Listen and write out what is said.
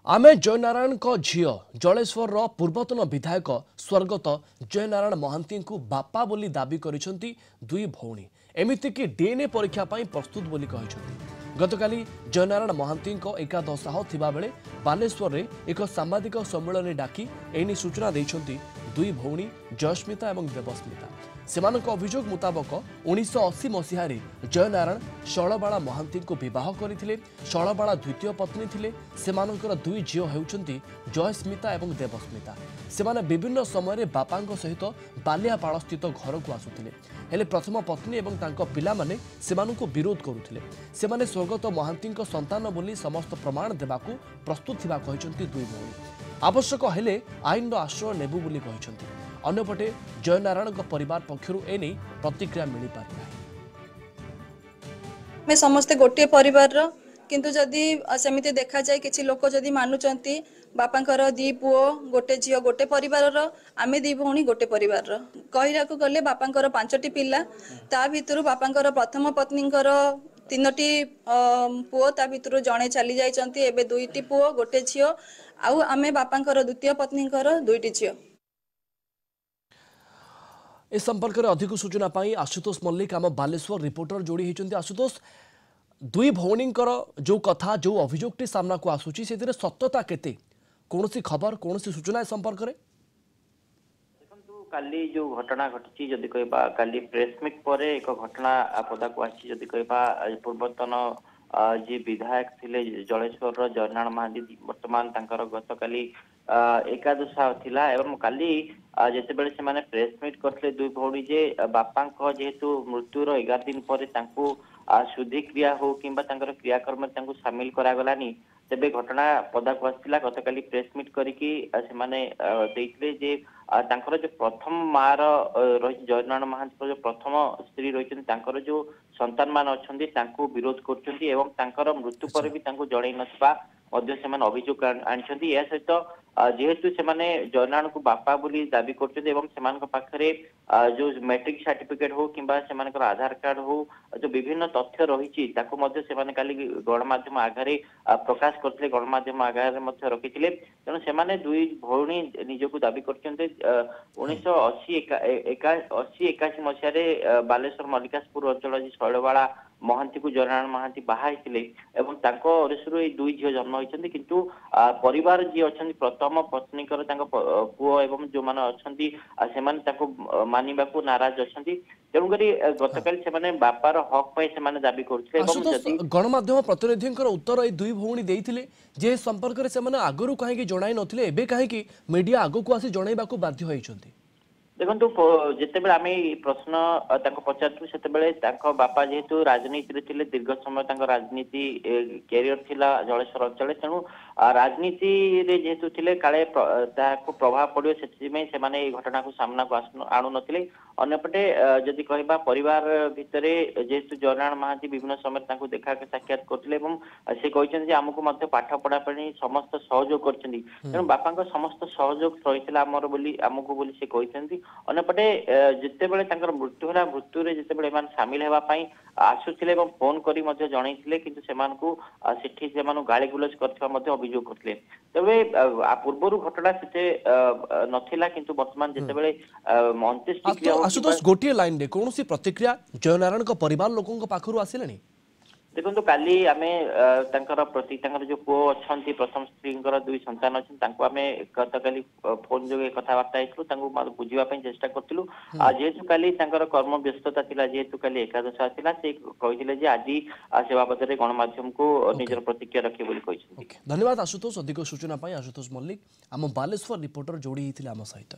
आमे जयनारायण झील जलेश्वर पूर्वतन विधायक स्वर्गत जयनारायण महांती को बापा बोली दाबी करिसेंती दुई भौणी एमितिकी डीएनए परीक्षा पई प्रस्तुत बोली कहिसेंती। गतकाली जयनारायण महांती एकादशाह थिबा बेले बालेश्वर रे एक सांबादिक सम्मेलन डाकी एनी सूचना दैछंती दुई भौणी जयस्मिता और देवस्मिता। सेमानक अभियोग मुताबक 1980 मसीह जयनारायण शैलबाला महांती को बह करते। शैलबाला द्वितीय पत्नी थिले। सेमानकर दुई झील होउछंती जयस्मिता और देवस्मिता। सेमाने विभिन्न समय बापा सहित बालियापाड़ स्थित घर को आसुथिले। हेले प्रथम पत्नी और तांको पिला माने सेमानकु विरोध करुथिले। सेमाने स्वर्गत महांती संतान बोली समस्त प्रमाण देबाकू प्रस्तुत थिबा कहिसंती दुई भौणी। आवश्यक हेले आईन आश्रय नेबु बोली कहिसंती। अन्यपटे जयनारायण परिवार पक्षरु एने प्रतिक्रिया मिली पारि नाही। मैं समस्ते गोटे परिवार किंतु जदि सेमिति देखा जाए किछि लोक जदि मानुचंती बापांकर दी पुओ गोटे झियो गोटे परिवार आमे दी भौणी गोटे परिवार कहिरा को गले बापांकर 5टी पिला ता भितरु बापांकर प्रथम पत्नींकर 3टी पुओ ता भितरु जणे चली जाइचंती। एबे 2टी पुओ गोटे झियो आउ आमे बापांकर द्वितीय पत्नींकर 2टी झियो। ए संपर्क में अधिक सूचना पाई आशुतोष मल्लिक आम बालेश्वर रिपोर्टर जोड़ी होती। आशुतोष, दुई भौणींकर जो कथा जो अभियोगटी सामना को आसूची से सत्यता केते कौन सी खबर कौन सी सूचना ए संपर्क में? काली जो घटना घटी जदि कहबा काली प्रेसमिट पर एक घटना पदा को आसी जदि कहबा पूर्वतन जी विधायक थिले जलेश्वर जयनारायण महांती वर्तमान तांकर गतकाली एकादशा थिला एवं काली जेतेबेले से माने प्रेसमिट करथले दुई भौणी जे बापा जेहेतु मृत्युर 11 दिन पर तांकू शुद्धि क्रिया हो किंबा तांकर क्रियाकर्म तांकू शामिल करा गलानी तेबे घटना पदा को आसिला। गतकाली प्रेसमिट करिकी से माने देइतले जे तांकर जो प्रथम मार जयनारायण महांती जो प्रथम स्त्री रही तांकर जो संतान मान अछंती तांकू विरोध करछंती एवं तांकर मृत्यु पर भी तांकू जणै नथबा मध्य से अभियोग आनी। या सहित जेहेतु से जयनारायण को बापा बोली दाबी करते जो मैट्रिक सर्टिफिकेट हो किंबा से आधार कार्ड हो जो विभिन्न तथ्य रही काली गणमाध्यम आगे प्रकाश करते गणमाध्यम आगे रखी तेणु से दुई भौणी निजक दाबी करते 1980-81 मसीह बालेश्वर मल्लिकाशपुर अंचल शैलबाला महांती को जयनारायण महांती बाहाई दुई झील जन्म होती किंतु परिवार जी अच्छा प्रथम पत्नी पुओ एवं जो मैंने अच्छा मानवा को नाराज अच्छा तेणुक गतकाली से बापार हक पे दाबी करते। गणमाध्यम प्रतिनिधि उत्तर ये दुई भौणी देते जे संपर्क में आगु कहीं जन नथिले एबे कहीं मीडिया आगो को आसी जनइबा को बाध्य होइछंती। देखो जितेबले आम प्रश्न पचारू से बापा जेहेतु राजनीति थे दीर्घ समय राजनीति कैरियर थिला जलेश्वर अंचल तेणु राजनीति जेहेतु थे काले प्रभाव पड़ो से घटना को सामना को आणु नथिले। अन्यपटे जदि कहबा परिवार भितर जेहेतु जयनारायण महांती विभिन्न समय देखा साक्षात करते से कहते आमको पाठ पढ़ा समस्त सहयोग करछंती तेणु बापा समस्त सहयोग रही आमर बोली आमको बोली से कहते। अन्यपटे जितेबले मृत्यु है मृत्यु जितेबले सामिल होगापी आसुले फोन कर जनइले कि गाड़ी गुलज कर अभियोग करते तेरे पूर्वर घटना से नथिला किंतु वर्तमान जितेबले अंत्येष्टि आशुतोष गोटे लाइन रे कौन सी प्रतिक्रिया जयनारायण परिवार लोकों पाखरु आसिलानी? देखो काली आमे प्रति जो पुओ अच्छा प्रथम स्त्री दुई संतान अच्छे आम गतकाली फोन जो कथबार्ता बुझापी चेष्टा करूँ जेहेतु काली कर्म व्यस्तता थिला जेहेतु काली एकादशा थिला से कहते आज से बाबद गणमाध्यम को निजर प्रतिक्रिया रखे। धन्यवाद आशुतोष। अधिक सूचना आशुतोष मल्लिक आम बालेश्वर रिपोर्टर जोड़ी आम सहित।